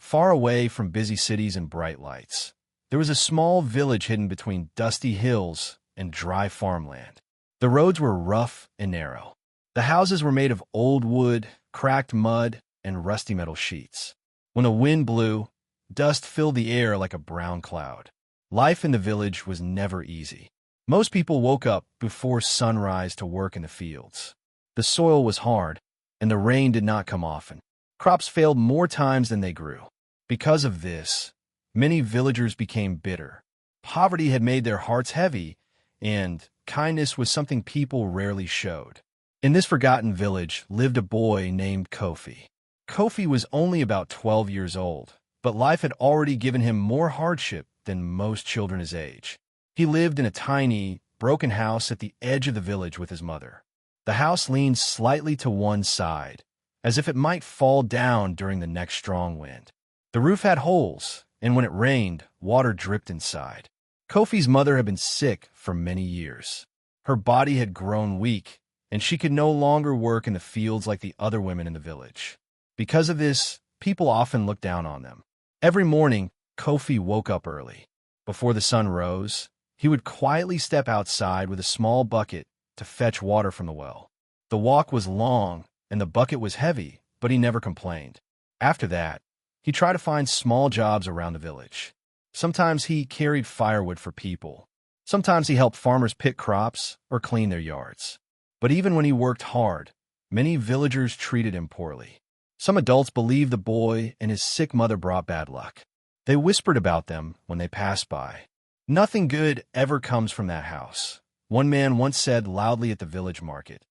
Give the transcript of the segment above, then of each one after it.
far away from busy cities and bright lights. There was a small village hidden between dusty hills and dry farmland. The roads were rough and narrow. The houses were made of old wood, cracked mud, and rusty metal sheets. When the wind blew, dust filled the air like a brown cloud. Life in the village was never easy. Most people woke up before sunrise to work in the fields. The soil was hard, and the rain did not come often. Crops failed more times than they grew. Because of this, many villagers became bitter. Poverty had made their hearts heavy, and kindness was something people rarely showed. In this forgotten village lived a boy named Kofi. Kofi was only about 12 years old, but life had already given him more hardship than most children his age. He lived in a tiny, broken house at the edge of the village with his mother. The house leaned slightly to one side, as if it might fall down during the next strong wind. The roof had holes, and when it rained, water dripped inside. Kofi's mother had been sick for many years. Her body had grown weak, and she could no longer work in the fields like the other women in the village. Because of this, people often looked down on them. Every morning, Kofi woke up early. Before the sun rose, he would quietly step outside with a small bucket to fetch water from the well. The walk was long, and the bucket was heavy, but he never complained. After that, he tried to find small jobs around the village. Sometimes he carried firewood for people. Sometimes he helped farmers pick crops or clean their yards. But even when he worked hard, many villagers treated him poorly. Some adults believed the boy and his sick mother brought bad luck. They whispered about them when they passed by. "Nothing good ever comes from that house," one man once said loudly at the village market.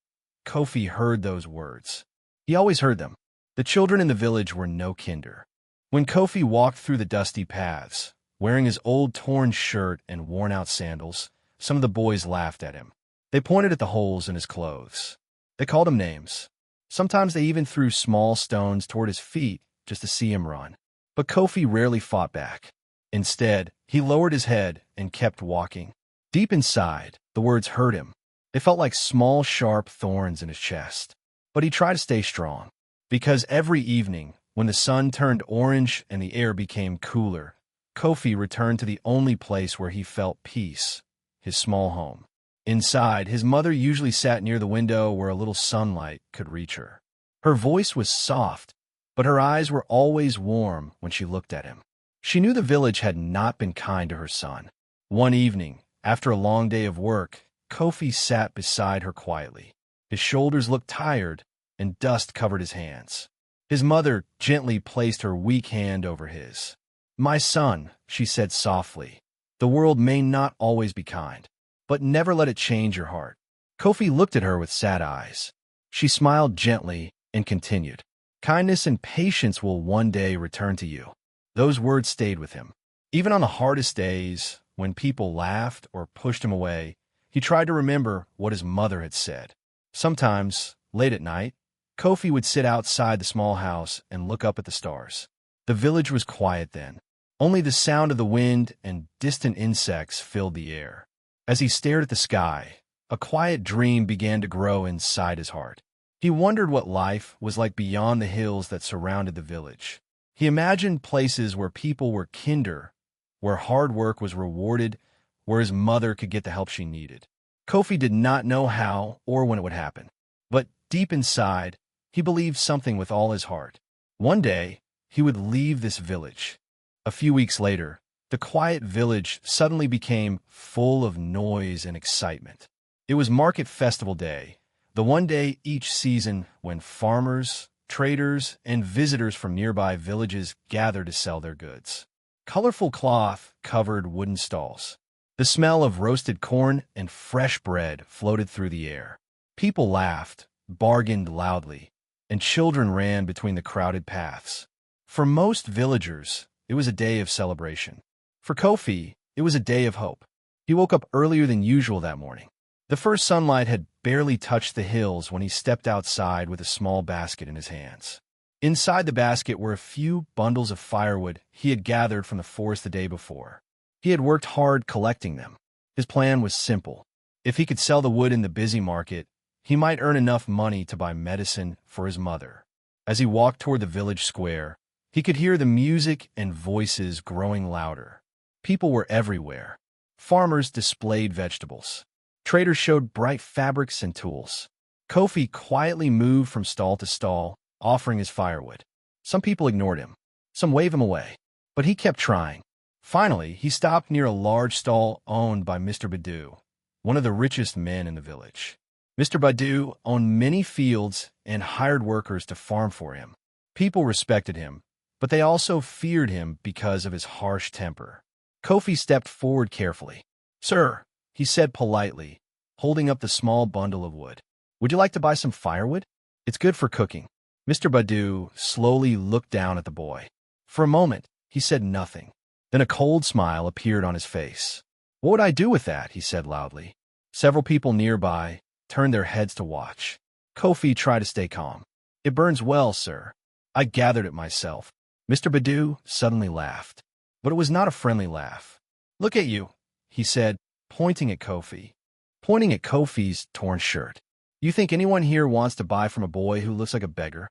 Kofi heard those words. He always heard them. The children in the village were no kinder. When Kofi walked through the dusty paths, wearing his old torn shirt and worn-out sandals, some of the boys laughed at him. They pointed at the holes in his clothes. They called him names. Sometimes they even threw small stones toward his feet just to see him run. But Kofi rarely fought back. Instead, he lowered his head and kept walking. Deep inside, the words hurt him. They felt like small, sharp thorns in his chest. But he tried to stay strong. Because every evening, when the sun turned orange and the air became cooler, Kofi returned to the only place where he felt peace, his small home. Inside, his mother usually sat near the window where a little sunlight could reach her. Her voice was soft, but her eyes were always warm when she looked at him. She knew the village had not been kind to her son. One evening, after a long day of work, Kofi sat beside her quietly. His shoulders looked tired, and dust covered his hands. His mother gently placed her weak hand over his. "My son," she said softly, "the world may not always be kind, but never let it change your heart." Kofi looked at her with sad eyes. She smiled gently and continued, "Kindness and patience will one day return to you." Those words stayed with him. Even on the hardest days, when people laughed or pushed him away, he tried to remember what his mother had said. Sometimes, late at night, Kofi would sit outside the small house and look up at the stars. The village was quiet then. Only the sound of the wind and distant insects filled the air. As he stared at the sky, a quiet dream began to grow inside his heart. He wondered what life was like beyond the hills that surrounded the village. He imagined places where people were kinder, where hard work was rewarded, where his mother could get the help she needed. Kofi did not know how or when it would happen, but deep inside, he believed something with all his heart. One day, he would leave this village. A few weeks later, the quiet village suddenly became full of noise and excitement. It was Market Festival Day, the one day each season when farmers, traders, and visitors from nearby villages gathered to sell their goods. Colorful cloth covered wooden stalls. The smell of roasted corn and fresh bread floated through the air. People laughed, bargained loudly, and children ran between the crowded paths. For most villagers, it was a day of celebration. For Kofi, it was a day of hope. He woke up earlier than usual that morning. The first sunlight had barely touched the hills when he stepped outside with a small basket in his hands. Inside the basket were a few bundles of firewood he had gathered from the forest the day before. He had worked hard collecting them. His plan was simple. If he could sell the wood in the busy market, he might earn enough money to buy medicine for his mother. As he walked toward the village square, He could hear the music and voices growing louder. People were everywhere. Farmers displayed vegetables. Traders showed bright fabrics and tools. Kofi quietly moved from stall to stall, offering his firewood. Some people ignored him. Some waved him away. But he kept trying. Finally, he stopped near a large stall owned by Mr. Badu, one of the richest men in the village. Mr. Badu owned many fields and hired workers to farm for him. People respected him, but they also feared him because of his harsh temper. Kofi stepped forward carefully. "Sir," he said politely, holding up the small bundle of wood. "Would you like to buy some firewood? It's good for cooking." Mr. Badu slowly looked down at the boy. For a moment, he said nothing. Then a cold smile appeared on his face. "What would I do with that?" he said loudly. Several people nearby turned their heads to watch. Kofi tried to stay calm. "It burns well, sir. I gathered it myself." Mr. Badu suddenly laughed. But it was not a friendly laugh. "Look at you," he said, pointing at Kofi's torn shirt. "You think anyone here wants to buy from a boy who looks like a beggar?"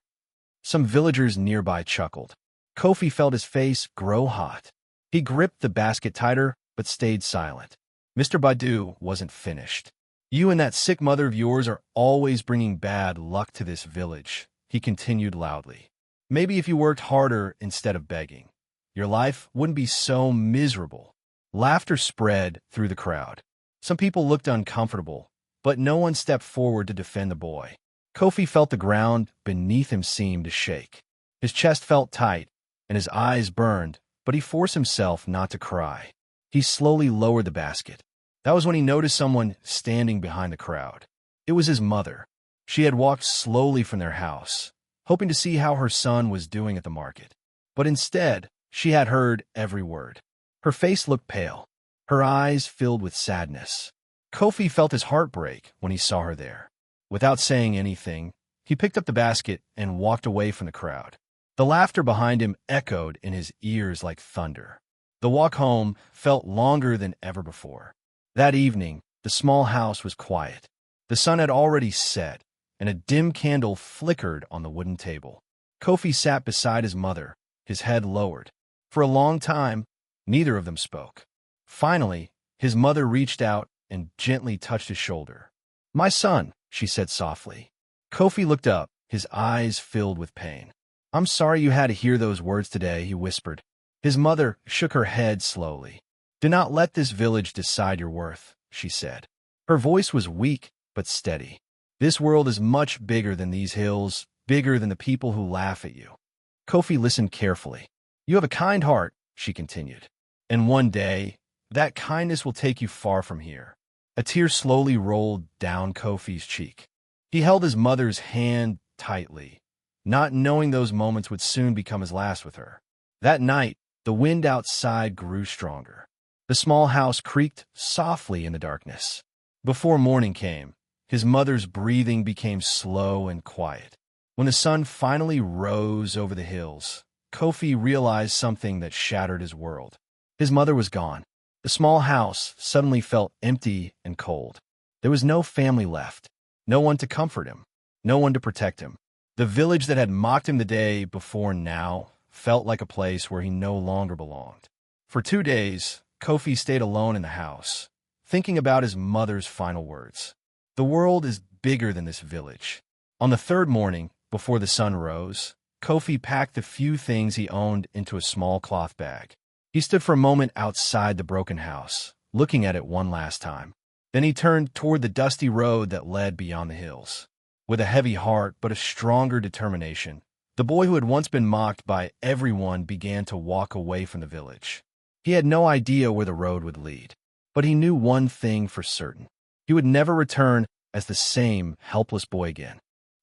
Some villagers nearby chuckled. Kofi felt his face grow hot. He gripped the basket tighter, but stayed silent. Mr. Badu wasn't finished. "You and that sick mother of yours are always bringing bad luck to this village," he continued loudly. "Maybe if you worked harder instead of begging, your life wouldn't be so miserable." Laughter spread through the crowd. Some people looked uncomfortable, but no one stepped forward to defend the boy. Kofi felt the ground beneath him seem to shake. His chest felt tight, and his eyes burned, but he forced himself not to cry. He slowly lowered the basket. That was when he noticed someone standing behind the crowd. It was his mother. She had walked slowly from their house, hoping to see how her son was doing at the market. But instead, she had heard every word. Her face looked pale, her eyes filled with sadness. Kofi felt his heart break when he saw her there. Without saying anything, he picked up the basket and walked away from the crowd. The laughter behind him echoed in his ears like thunder. The walk home felt longer than ever before. That evening, the small house was quiet. The sun had already set, and a dim candle flickered on the wooden table. Kofi sat beside his mother, his head lowered. For a long time, neither of them spoke. Finally, his mother reached out and gently touched his shoulder. "My son," she said softly. Kofi looked up, his eyes filled with pain. "I'm sorry you had to hear those words today," he whispered. His mother shook her head slowly. "Do not let this village decide your worth," she said. Her voice was weak but steady. "This world is much bigger than these hills, bigger than the people who laugh at you." Kofi listened carefully. "You have a kind heart," she continued. "And one day, that kindness will take you far from here." A tear slowly rolled down Kofi's cheek. He held his mother's hand tightly, not knowing those moments would soon become his last with her. That night, the wind outside grew stronger. The small house creaked softly in the darkness. Before morning came, his mother's breathing became slow and quiet. When the sun finally rose over the hills, Kofi realized something that shattered his world. His mother was gone. The small house suddenly felt empty and cold. There was no family left, no one to comfort him, no one to protect him. The village that had mocked him the day before now felt like a place where he no longer belonged. For 2 days, Kofi stayed alone in the house, thinking about his mother's final words. The world is bigger than this village. On the third morning, before the sun rose, Kofi packed the few things he owned into a small cloth bag. He stood for a moment outside the broken house, looking at it one last time. Then he turned toward the dusty road that led beyond the hills. With a heavy heart but a stronger determination, the boy who had once been mocked by everyone began to walk away from the village. He had no idea where the road would lead, but he knew one thing for certain. He would never return as the same helpless boy again.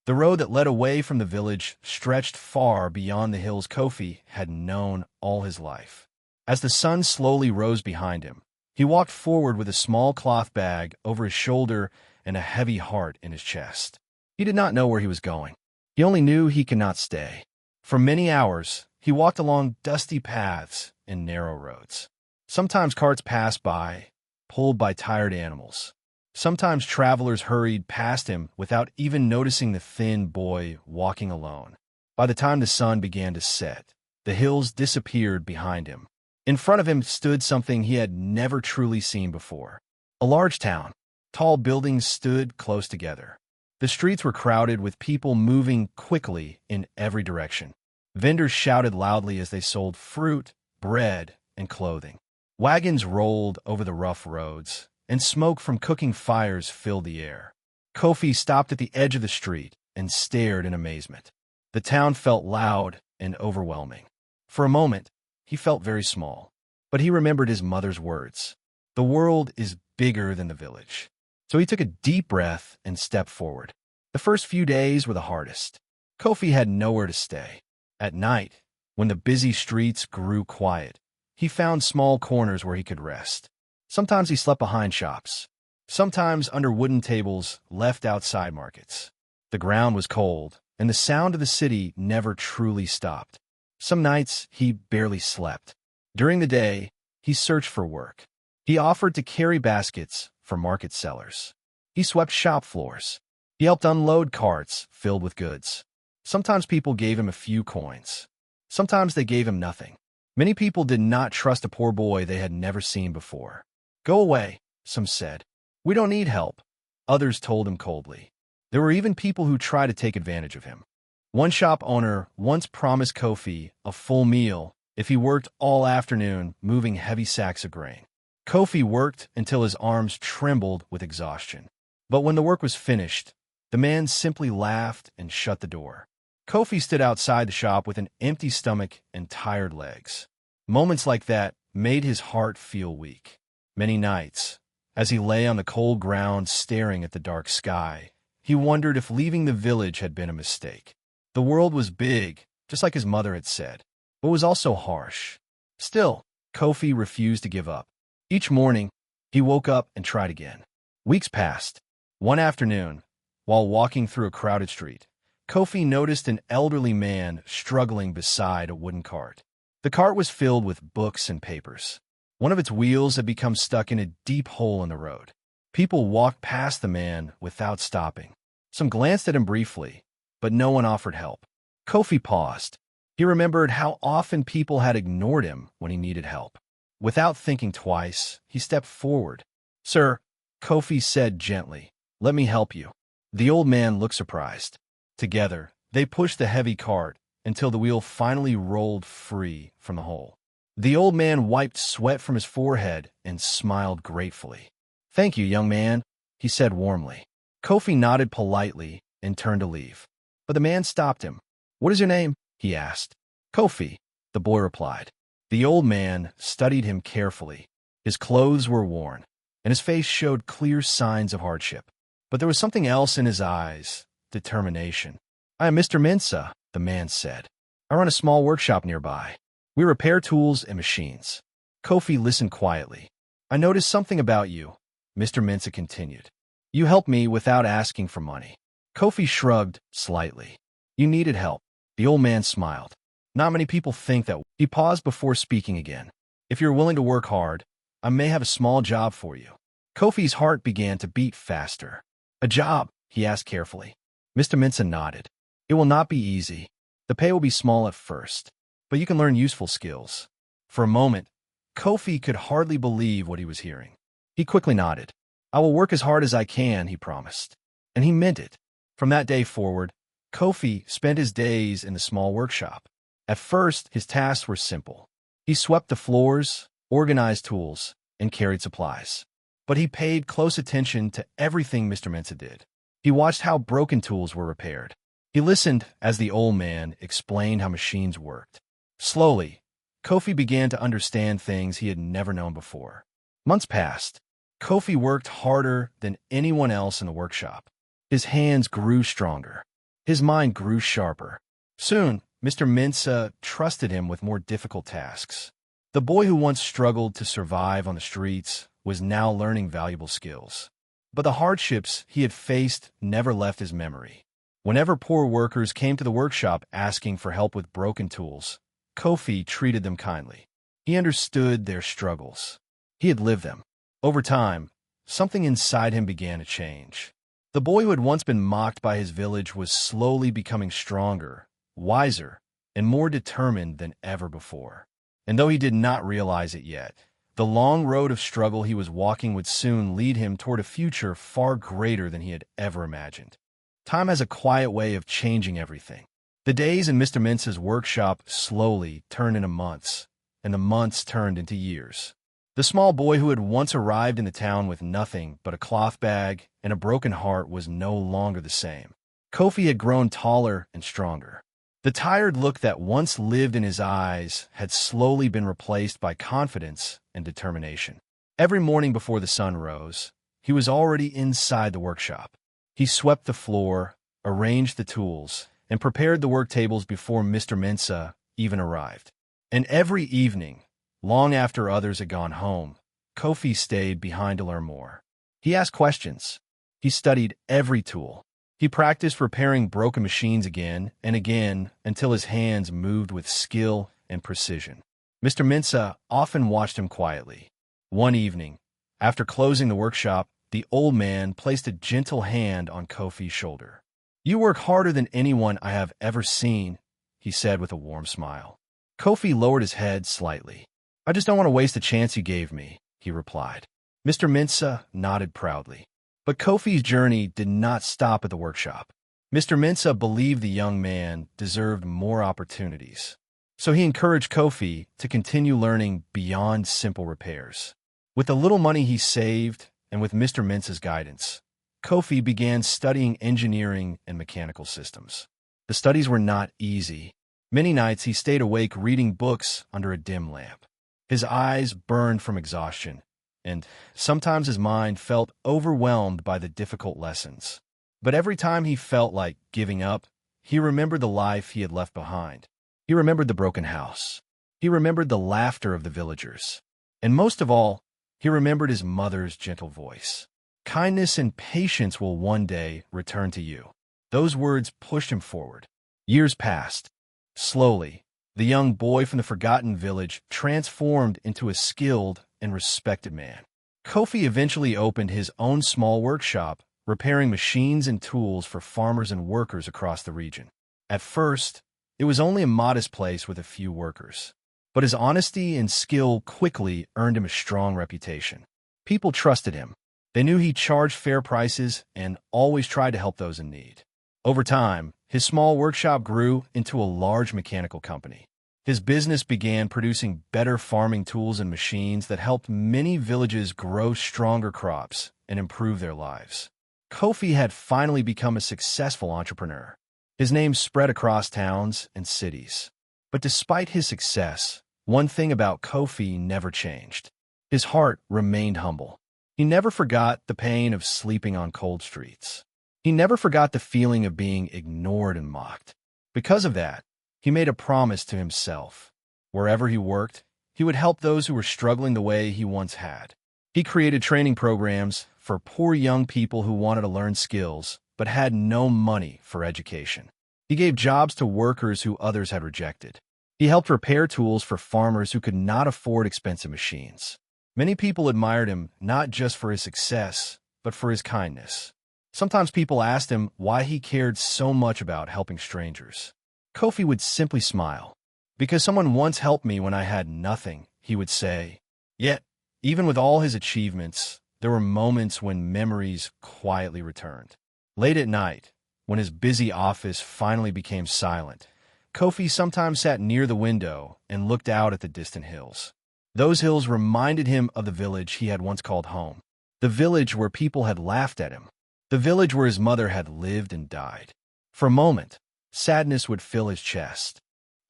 The road that led away from the village stretched far beyond the hills Kofi had known all his life. As the sun slowly rose behind him, he walked forward with a small cloth bag over his shoulder and a heavy heart in his chest. He did not know where he was going. He only knew he could not stay. For many hours, he walked along dusty paths and narrow roads. Sometimes carts passed by, pulled by tired animals. Sometimes travelers hurried past him without even noticing the thin boy walking alone. By the time the sun began to set, The hills disappeared behind him. In front of him stood something he had never truly seen before. A large town. Tall buildings stood close together. The streets were crowded with people moving quickly in every direction. Vendors shouted loudly as they sold fruit, bread, and clothing. Wagons rolled over the rough roads, and smoke from cooking fires filled the air. Kofi stopped at the edge of the street and stared in amazement. The town felt loud and overwhelming. For a moment, he felt very small, but he remembered his mother's words. The world is bigger than the village. So he took a deep breath and stepped forward. The first few days were the hardest. Kofi had nowhere to stay. At night, when the busy streets grew quiet, he found small corners where he could rest. Sometimes he slept behind shops. Sometimes under wooden tables left outside markets. The ground was cold, and the sound of the city never truly stopped. Some nights, he barely slept. During the day, he searched for work. He offered to carry baskets for market sellers. He swept shop floors. He helped unload carts filled with goods. Sometimes people gave him a few coins. Sometimes they gave him nothing. Many people did not trust a poor boy they had never seen before. "Go away," some said. "We don't need help," others told him coldly. There were even people who tried to take advantage of him. One shop owner once promised Kofi a full meal if he worked all afternoon moving heavy sacks of grain. Kofi worked until his arms trembled with exhaustion. But when the work was finished, the man simply laughed and shut the door. Kofi stood outside the shop with an empty stomach and tired legs. Moments like that made his heart feel weak. Many nights, as he lay on the cold ground staring at the dark sky, he wondered if leaving the village had been a mistake. The world was big, just like his mother had said, but was also harsh. Still, Kofi refused to give up. Each morning, he woke up and tried again. Weeks passed. One afternoon, while walking through a crowded street, Kofi noticed an elderly man struggling beside a wooden cart. The cart was filled with books and papers. One of its wheels had become stuck in a deep hole in the road. People walked past the man without stopping. Some glanced at him briefly, but no one offered help. Kofi paused. He remembered how often people had ignored him when he needed help. Without thinking twice, he stepped forward. "Sir," Kofi said gently, "let me help you." The old man looked surprised. Together, they pushed the heavy cart until the wheel finally rolled free from the hole. The old man wiped sweat from his forehead and smiled gratefully. "Thank you, young man," he said warmly. Kofi nodded politely and turned to leave. But the man stopped him. "What is your name?" he asked. "Kofi," the boy replied. The old man studied him carefully. His clothes were worn, and his face showed clear signs of hardship. But there was something else in his eyes, determination. "I am Mr. Mensah," the man said. "I run a small workshop nearby. We repair tools and machines." Kofi listened quietly. "I noticed something about you," Mr. Mensah continued. "You helped me without asking for money." Kofi shrugged slightly. "You needed help." The old man smiled. "Not many people think that." He paused before speaking again. "If you're willing to work hard, I may have a small job for you." Kofi's heart began to beat faster. "A job?" he asked carefully. Mr. Mensah nodded. "It will not be easy. The pay will be small at first, but you can learn useful skills." For a moment, Kofi could hardly believe what he was hearing. He quickly nodded. "I will work as hard as I can," he promised. And he meant it. From that day forward, Kofi spent his days in the small workshop. At first, his tasks were simple. He swept the floors, organized tools, and carried supplies. But he paid close attention to everything Mr. Mensah did. He watched how broken tools were repaired. He listened as the old man explained how machines worked. Slowly, Kofi began to understand things he had never known before. Months passed. Kofi worked harder than anyone else in the workshop. His hands grew stronger. His mind grew sharper. Soon, Mr. Mensah trusted him with more difficult tasks. The boy who once struggled to survive on the streets was now learning valuable skills. But the hardships he had faced never left his memory. Whenever poor workers came to the workshop asking for help with broken tools, Kofi treated them kindly. He understood their struggles. He had lived them. Over time, something inside him began to change. The boy who had once been mocked by his village was slowly becoming stronger, wiser, and more determined than ever before. And though he did not realize it yet, the long road of struggle he was walking would soon lead him toward a future far greater than he had ever imagined. Time has a quiet way of changing everything. The days in Mr. Mensa's workshop slowly turned into months, and the months turned into years. The small boy who had once arrived in the town with nothing but a cloth bag and a broken heart was no longer the same. Kofi had grown taller and stronger. The tired look that once lived in his eyes had slowly been replaced by confidence and determination. Every morning before the sun rose, he was already inside the workshop. He swept the floor, arranged the tools, and prepared the work tables before Mr. Mensa even arrived. And every evening, long after others had gone home, Kofi stayed behind to learn more. He asked questions. He studied every tool. He practiced repairing broken machines again and again until his hands moved with skill and precision. Mr. Mensa often watched him quietly. One evening, after closing the workshop, the old man placed a gentle hand on Kofi's shoulder. "You work harder than anyone I have ever seen," he said with a warm smile. Kofi lowered his head slightly. "I just don't want to waste the chance you gave me," he replied. Mr. Mensa nodded proudly. But Kofi's journey did not stop at the workshop. Mr. Mensa believed the young man deserved more opportunities. So he encouraged Kofi to continue learning beyond simple repairs. With the little money he saved and with Mr. Mensa's guidance, Kofi began studying engineering and mechanical systems. The studies were not easy. Many nights he stayed awake reading books under a dim lamp. His eyes burned from exhaustion, and sometimes his mind felt overwhelmed by the difficult lessons. But every time he felt like giving up, he remembered the life he had left behind. He remembered the broken house. He remembered the laughter of the villagers. And most of all, he remembered his mother's gentle voice. "Kindness and patience will one day return to you." Those words pushed him forward. Years passed. Slowly, the young boy from the forgotten village transformed into a skilled and respected man. Kofi eventually opened his own small workshop, repairing machines and tools for farmers and workers across the region. At first, it was only a modest place with a few workers. But his honesty and skill quickly earned him a strong reputation. People trusted him. They knew he charged fair prices and always tried to help those in need. Over time, his small workshop grew into a large mechanical company. His business began producing better farming tools and machines that helped many villages grow stronger crops and improve their lives. Kofi had finally become a successful entrepreneur. His name spread across towns and cities. But despite his success, one thing about Kofi never changed. His heart remained humble. He never forgot the pain of sleeping on cold streets. He never forgot the feeling of being ignored and mocked. Because of that, he made a promise to himself. Wherever he worked, he would help those who were struggling the way he once had. He created training programs for poor young people who wanted to learn skills but had no money for education. He gave jobs to workers who others had rejected. He helped repair tools for farmers who could not afford expensive machines. Many people admired him not just for his success, but for his kindness. Sometimes people asked him why he cared so much about helping strangers. Kofi would simply smile. "Because someone once helped me when I had nothing," he would say. Yet, even with all his achievements, there were moments when memories quietly returned. Late at night, when his busy office finally became silent, Kofi sometimes sat near the window and looked out at the distant hills. Those hills reminded him of the village he had once called home, the village where people had laughed at him, the village where his mother had lived and died. For a moment, sadness would fill his chest.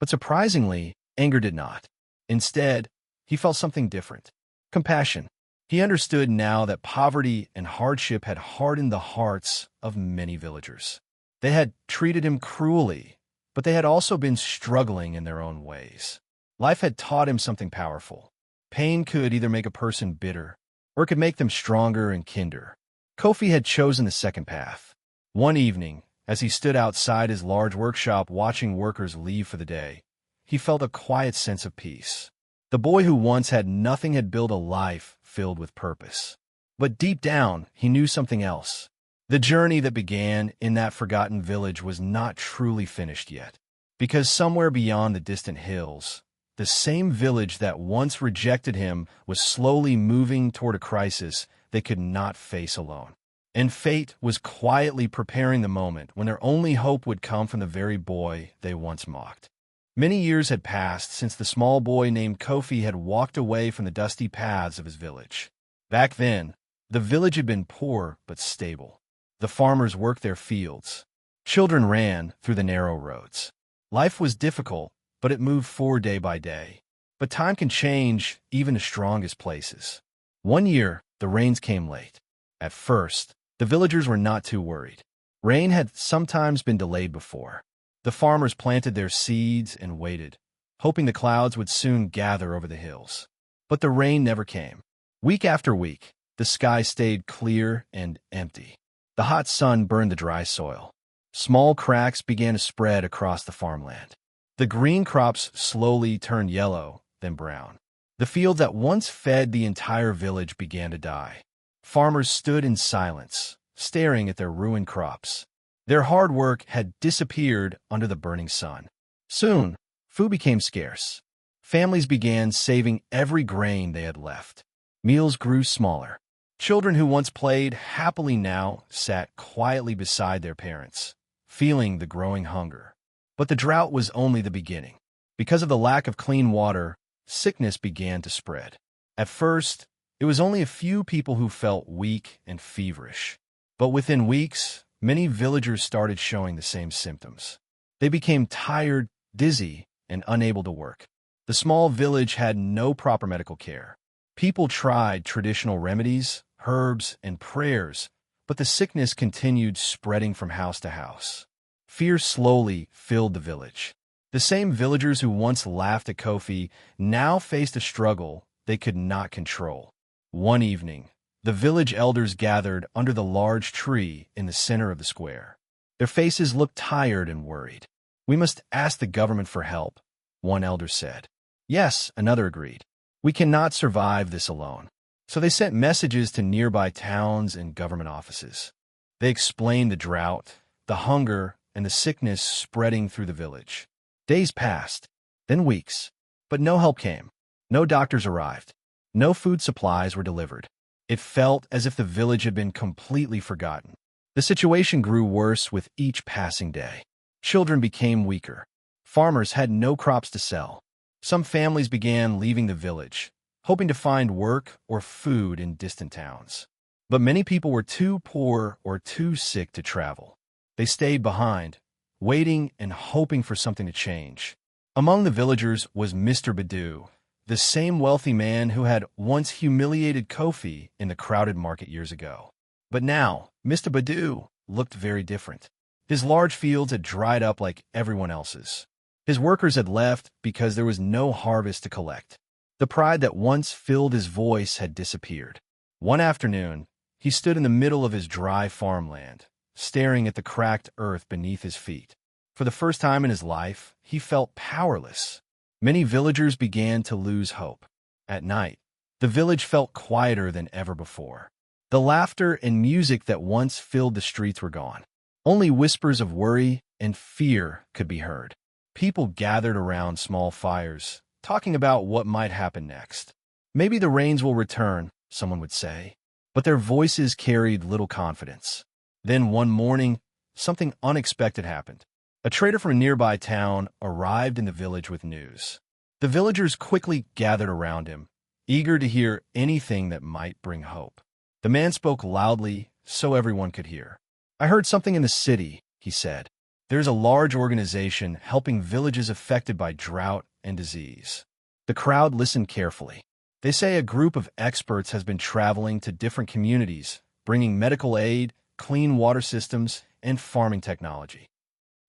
But surprisingly, anger did not. Instead, he felt something different: compassion. He understood now that poverty and hardship had hardened the hearts of many villagers. They had treated him cruelly, but they had also been struggling in their own ways. Life had taught him something powerful. Pain could either make a person bitter, or it could make them stronger and kinder. Kofi had chosen the second path. One evening, as he stood outside his large workshop watching workers leave for the day, he felt a quiet sense of peace. The boy who once had nothing had built a life filled with purpose. But deep down, he knew something else. The journey that began in that forgotten village was not truly finished yet. because somewhere beyond the distant hills, the same village that once rejected him was slowly moving toward a crisis they could not face alone. And fate was quietly preparing the moment when their only hope would come from the very boy they once mocked. Many years had passed since the small boy named Kofi had walked away from the dusty paths of his village. Back then, the village had been poor but stable. The farmers worked their fields. Children ran through the narrow roads. Life was difficult, but it moved forward day by day. But time can change even the strongest places. One year, the rains came late. At first, the villagers were not too worried. Rain had sometimes been delayed before. The farmers planted their seeds and waited, hoping the clouds would soon gather over the hills. But the rain never came. Week after week, the sky stayed clear and empty. The hot sun burned the dry soil. Small cracks began to spread across the farmland. The green crops slowly turned yellow, then brown. The fields that once fed the entire village began to die. Farmers stood in silence, staring at their ruined crops. Their hard work had disappeared under the burning sun. Soon, food became scarce. Families began saving every grain they had left. Meals grew smaller. Children who once played happily now sat quietly beside their parents, feeling the growing hunger. But the drought was only the beginning. Because of the lack of clean water, sickness began to spread. At first, it was only a few people who felt weak and feverish. But within weeks, many villagers started showing the same symptoms. They became tired, dizzy, and unable to work. The small village had no proper medical care. People tried traditional remedies, herbs, and prayers, but the sickness continued spreading from house to house. Fear slowly filled the village. The same villagers who once laughed at Kofi now faced a struggle they could not control. One evening, the village elders gathered under the large tree in the center of the square. Their faces looked tired and worried. "We must ask the government for help," one elder said. "Yes," another agreed. "We cannot survive this alone." So they sent messages to nearby towns and government offices. They explained the drought, the hunger, and the sickness spreading through the village. Days passed, then weeks, but no help came. No doctors arrived. No food supplies were delivered. It felt as if the village had been completely forgotten. The situation grew worse with each passing day. Children became weaker. Farmers had no crops to sell. Some families began leaving the village, hoping to find work or food in distant towns. But many people were too poor or too sick to travel. They stayed behind, waiting and hoping for something to change. Among the villagers was Mr. Badu, the same wealthy man who had once humiliated Kofi in the crowded market years ago. But now, Mr. Badu looked very different. His large fields had dried up like everyone else's. His workers had left because there was no harvest to collect. The pride that once filled his voice had disappeared. One afternoon, he stood in the middle of his dry farmland, staring at the cracked earth beneath his feet. For the first time in his life, he felt powerless. Many villagers began to lose hope. At night, the village felt quieter than ever before. The laughter and music that once filled the streets were gone. Only whispers of worry and fear could be heard. People gathered around small fires, talking about what might happen next. "Maybe the rains will return," someone would say. But their voices carried little confidence. Then one morning, something unexpected happened. A trader from a nearby town arrived in the village with news. The villagers quickly gathered around him, eager to hear anything that might bring hope. The man spoke loudly so everyone could hear. "I heard something in the city," he said. "There's a large organization helping villages affected by drought and disease." The crowd listened carefully. "They say a group of experts has been traveling to different communities, bringing medical aid, clean water systems, and farming technology."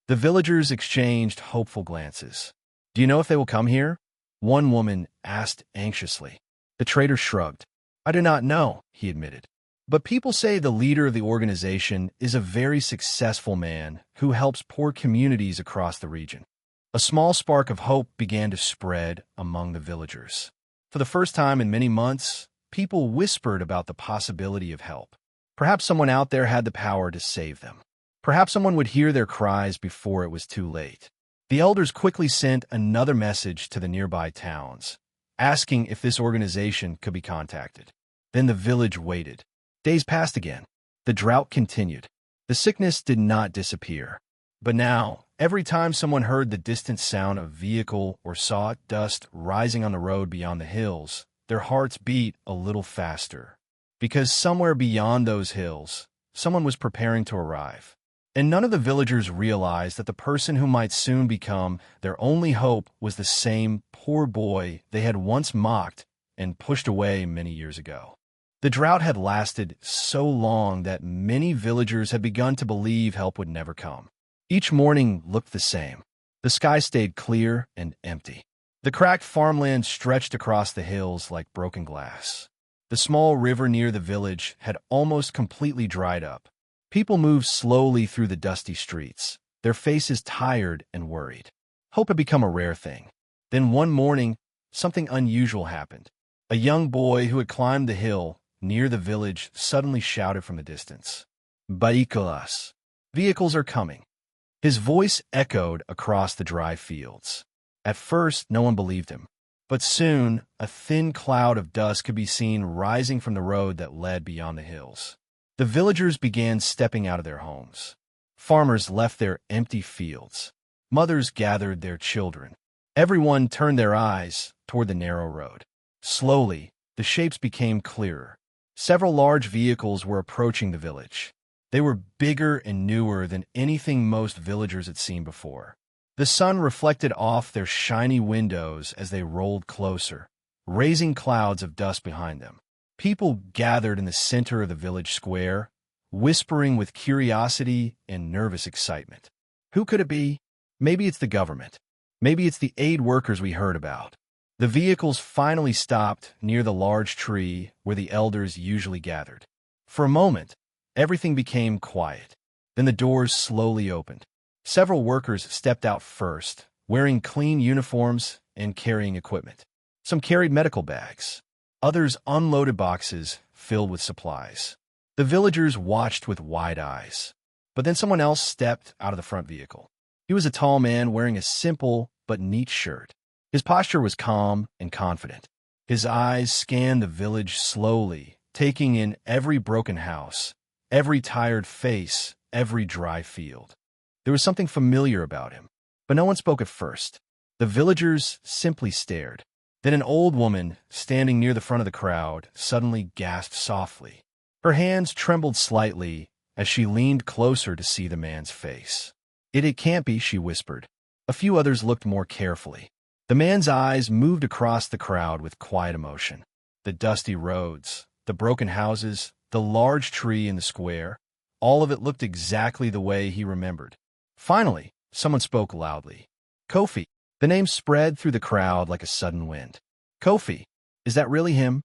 The villagers exchanged hopeful glances. "Do you know if they will come here?" one woman asked anxiously. The trader shrugged. "I do not know," he admitted. "But people say the leader of the organization is a very successful man who helps poor communities across the region." A small spark of hope began to spread among the villagers. For the first time in many months, people whispered about the possibility of help. Perhaps someone out there had the power to save them. Perhaps someone would hear their cries before it was too late. The elders quickly sent another message to the nearby towns, asking if this organization could be contacted. Then the village waited. Days passed again. The drought continued. The sickness did not disappear. But now, every time someone heard the distant sound of vehicle or saw dust rising on the road beyond the hills, their hearts beat a little faster. Because somewhere beyond those hills, someone was preparing to arrive. And none of the villagers realized that the person who might soon become their only hope was the same poor boy they had once mocked and pushed away many years ago. The drought had lasted so long that many villagers had begun to believe help would never come. Each morning looked the same. The sky stayed clear and empty. The cracked farmland stretched across the hills like broken glass. The small river near the village had almost completely dried up. People moved slowly through the dusty streets, their faces tired and worried. Hope had become a rare thing. Then one morning, something unusual happened. A young boy who had climbed the hill near the village suddenly shouted from a distance, "Vehículos! Vehicles are coming!" His voice echoed across the dry fields. At first, no one believed him. But soon, a thin cloud of dust could be seen rising from the road that led beyond the hills. The villagers began stepping out of their homes. Farmers left their empty fields. Mothers gathered their children. Everyone turned their eyes toward the narrow road. Slowly, the shapes became clearer. Several large vehicles were approaching the village. They were bigger and newer than anything most villagers had seen before. The sun reflected off their shiny windows as they rolled closer, raising clouds of dust behind them. People gathered in the center of the village square, whispering with curiosity and nervous excitement. Who could it be? Maybe it's the government. Maybe it's the aid workers we heard about. The vehicles finally stopped near the large tree where the elders usually gathered. For a moment, everything became quiet. Then the doors slowly opened. Several workers stepped out first, wearing clean uniforms and carrying equipment. Some carried medical bags. Others unloaded boxes filled with supplies. The villagers watched with wide eyes. But then someone else stepped out of the front vehicle. He was a tall man wearing a simple but neat shirt. His posture was calm and confident. His eyes scanned the village slowly, taking in every broken house, every tired face, every dry field. There was something familiar about him, but no one spoke at first. The villagers simply stared. Then an old woman, standing near the front of the crowd, suddenly gasped softly. Her hands trembled slightly as she leaned closer to see the man's face. It can't be," she whispered. A few others looked more carefully. The man's eyes moved across the crowd with quiet emotion. The dusty roads, the broken houses, the large tree in the square, all of it looked exactly the way he remembered. Finally, someone spoke loudly. "Kofi." The name spread through the crowd like a sudden wind. "Kofi, is that really him?"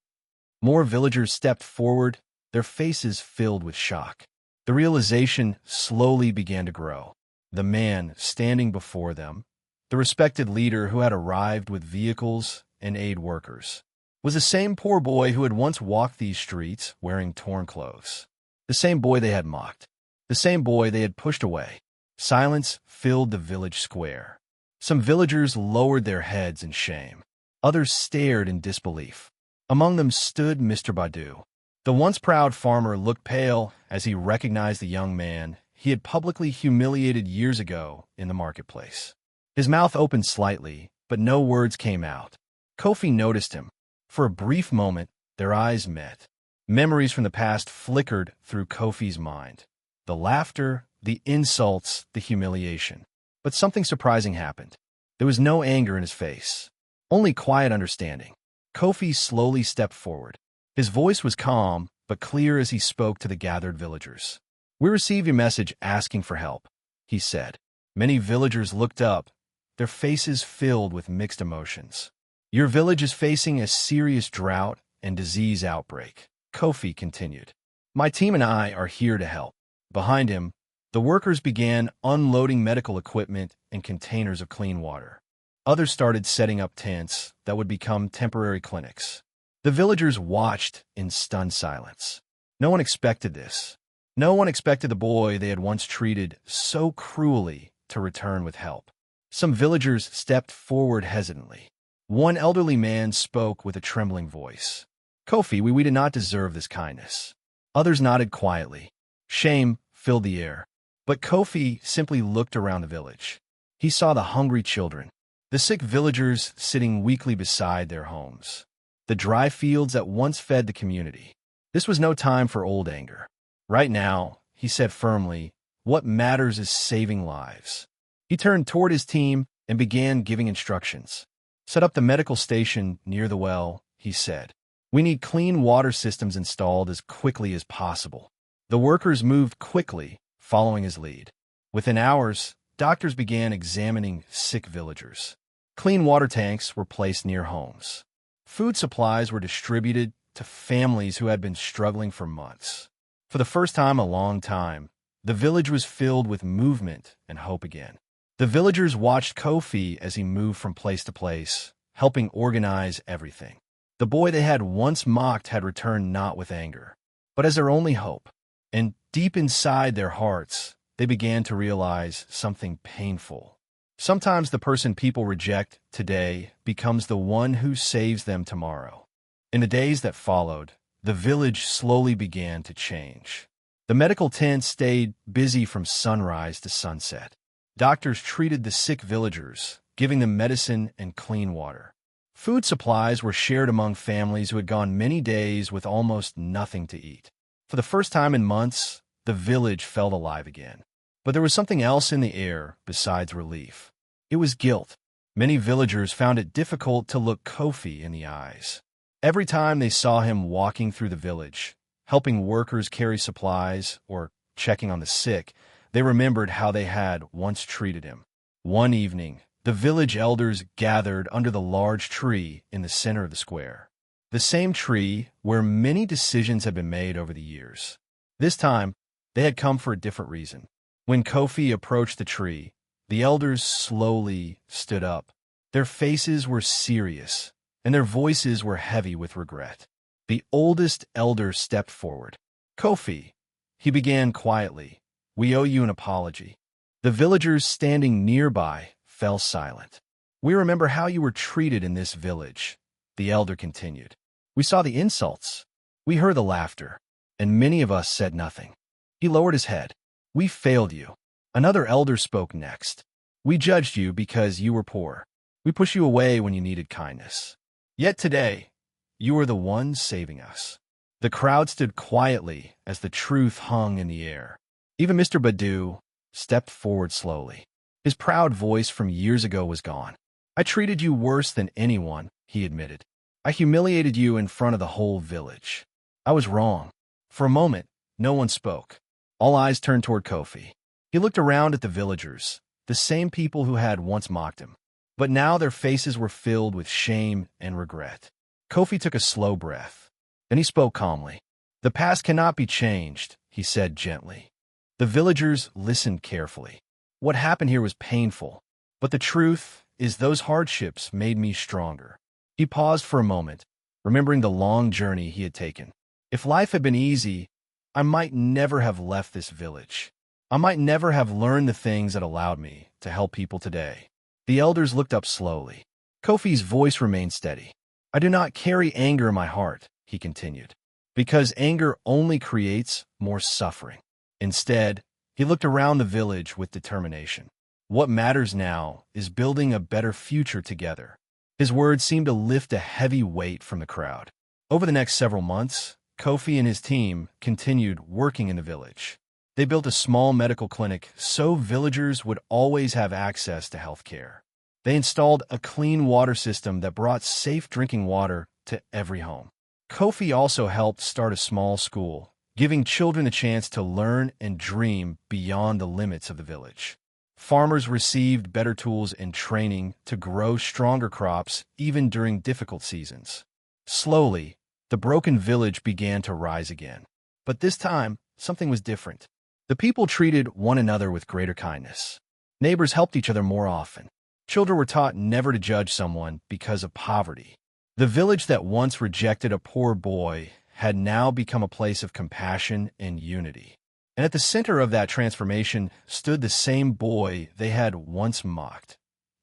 More villagers stepped forward, their faces filled with shock. The realization slowly began to grow. The man standing before them, the respected leader who had arrived with vehicles and aid workers, was the same poor boy who had once walked these streets wearing torn clothes. The same boy they had mocked. The same boy they had pushed away. Silence filled the village square. Some villagers lowered their heads in shame. Others stared in disbelief. Among them stood Mr. Badu. The once proud farmer looked pale as he recognized the young man he had publicly humiliated years ago in the marketplace. His mouth opened slightly, but no words came out. Kofi noticed him. For a brief moment, their eyes met. Memories from the past flickered through Kofi's mind. The laughter, the insults, the humiliation. But something surprising happened. There was no anger in his face, only quiet understanding. Kofi slowly stepped forward. His voice was calm, but clear as he spoke to the gathered villagers. "We received your message asking for help," he said. Many villagers looked up, their faces filled with mixed emotions. "Your village is facing a serious drought and disease outbreak," Kofi continued. "My team and I are here to help." Behind him, the workers began unloading medical equipment and containers of clean water. Others started setting up tents that would become temporary clinics. The villagers watched in stunned silence. No one expected this. No one expected the boy they had once treated so cruelly to return with help. Some villagers stepped forward hesitantly. One elderly man spoke with a trembling voice. Kofi, we did not deserve this kindness. Others nodded quietly. Shame filled the air. But Kofi simply looked around the village. He saw the hungry children, the sick villagers sitting weakly beside their homes, the dry fields that once fed the community. This was no time for old anger. Right now, he said firmly, what matters is saving lives. He turned toward his team and began giving instructions. Set up the medical station near the well, he said. We need clean water systems installed as quickly as possible. The workers moved quickly, following his lead. Within hours, doctors began examining sick villagers. Clean water tanks were placed near homes. Food supplies were distributed to families who had been struggling for months. For the first time in a long time, the village was filled with movement and hope again. The villagers watched Kofi as he moved from place to place, helping organize everything. The boy they had once mocked had returned not with anger, but as their only hope. And deep inside their hearts, they began to realize something painful. Sometimes the person people reject today becomes the one who saves them tomorrow. In the days that followed, the village slowly began to change. The medical tent stayed busy from sunrise to sunset. Doctors treated the sick villagers, giving them medicine and clean water. Food supplies were shared among families who had gone many days with almost nothing to eat. For the first time in months, the village felt alive again. But there was something else in the air besides relief. It was guilt. Many villagers found it difficult to look Kofi in the eyes. Every time they saw him walking through the village, helping workers carry supplies or checking on the sick, they remembered how they had once treated him. One evening, the village elders gathered under the large tree in the center of the square. The same tree where many decisions had been made over the years. This time, they had come for a different reason. When Kofi approached the tree, the elders slowly stood up. Their faces were serious, and their voices were heavy with regret. The oldest elder stepped forward. Kofi, he began quietly, we owe you an apology. The villagers standing nearby fell silent. We remember how you were treated in this village, the elder continued. We saw the insults. We heard the laughter, and many of us said nothing. He lowered his head. We failed you. Another elder spoke next. We judged you because you were poor. We pushed you away when you needed kindness. Yet today, you are the one saving us. The crowd stood quietly as the truth hung in the air. Even Mr. Badu stepped forward slowly. His proud voice from years ago was gone. I treated you worse than anyone, he admitted. I humiliated you in front of the whole village. I was wrong. For a moment, no one spoke. All eyes turned toward Kofi. He looked around at the villagers, the same people who had once mocked him. But now their faces were filled with shame and regret. Kofi took a slow breath. Then he spoke calmly. The past cannot be changed, he said gently. The villagers listened carefully. What happened here was painful, but the truth is those hardships made me stronger. He paused for a moment, remembering the long journey he had taken. If life had been easy, I might never have left this village. I might never have learned the things that allowed me to help people today. The elders looked up slowly. Kofi's voice remained steady. I do not carry anger in my heart, he continued, because anger only creates more suffering. Instead, he looked around the village with determination. What matters now is building a better future together. His words seemed to lift a heavy weight from the crowd. Over the next several months, Kofi and his team continued working in the village. They built a small medical clinic so villagers would always have access to health care. They installed a clean water system that brought safe drinking water to every home. Kofi also helped start a small school, giving children a chance to learn and dream beyond the limits of the village. Farmers received better tools and training to grow stronger crops even during difficult seasons. Slowly, the broken village began to rise again. But this time, something was different. The people treated one another with greater kindness. Neighbors helped each other more often. Children were taught never to judge someone because of poverty. The village that once rejected a poor boy had now become a place of compassion and unity. And at the center of that transformation stood the same boy they had once mocked.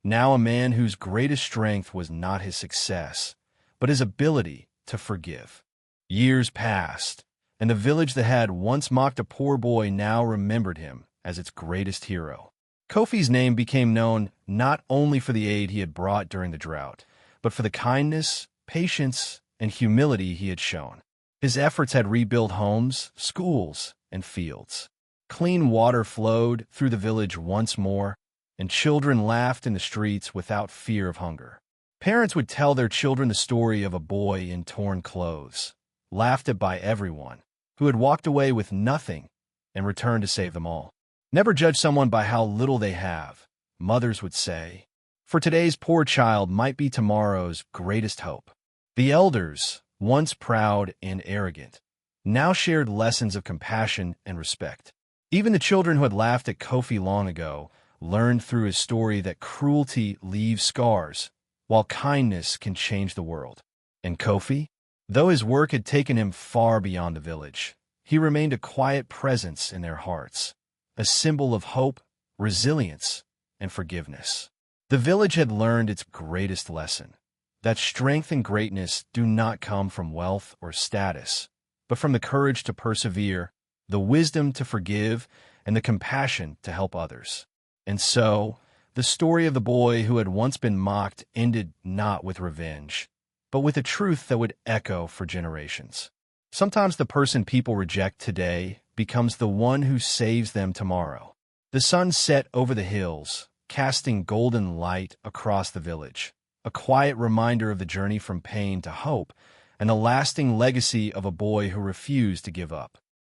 Now a man whose greatest strength was not his success, but his ability to forgive. Years passed, and the village that had once mocked a poor boy now remembered him as its greatest hero. Kofi's name became known not only for the aid he had brought during the drought, but for the kindness, patience, and humility he had shown. His efforts had rebuilt homes, schools, and fields. Clean water flowed through the village once more, and children laughed in the streets without fear of hunger. Parents would tell their children the story of a boy in torn clothes, laughed at by everyone, who had walked away with nothing and returned to save them all. Never judge someone by how little they have, mothers would say, for today's poor child might be tomorrow's greatest hope. The elders, once proud and arrogant, now shared lessons of compassion and respect. Even the children who had laughed at Kofi long ago learned through his story that cruelty leaves scars, while kindness can change the world. And Kofi, though his work had taken him far beyond the village, he remained a quiet presence in their hearts, a symbol of hope, resilience, and forgiveness. The village had learned its greatest lesson, that strength and greatness do not come from wealth or status, but from the courage to persevere, the wisdom to forgive, and the compassion to help others. And so, the story of the boy who had once been mocked ended not with revenge, but with a truth that would echo for generations. Sometimes the person people reject today becomes the one who saves them tomorrow. The sun set over the hills, casting golden light across the village, a quiet reminder of the journey from pain to hope, and the lasting legacy of a boy who refused to give up.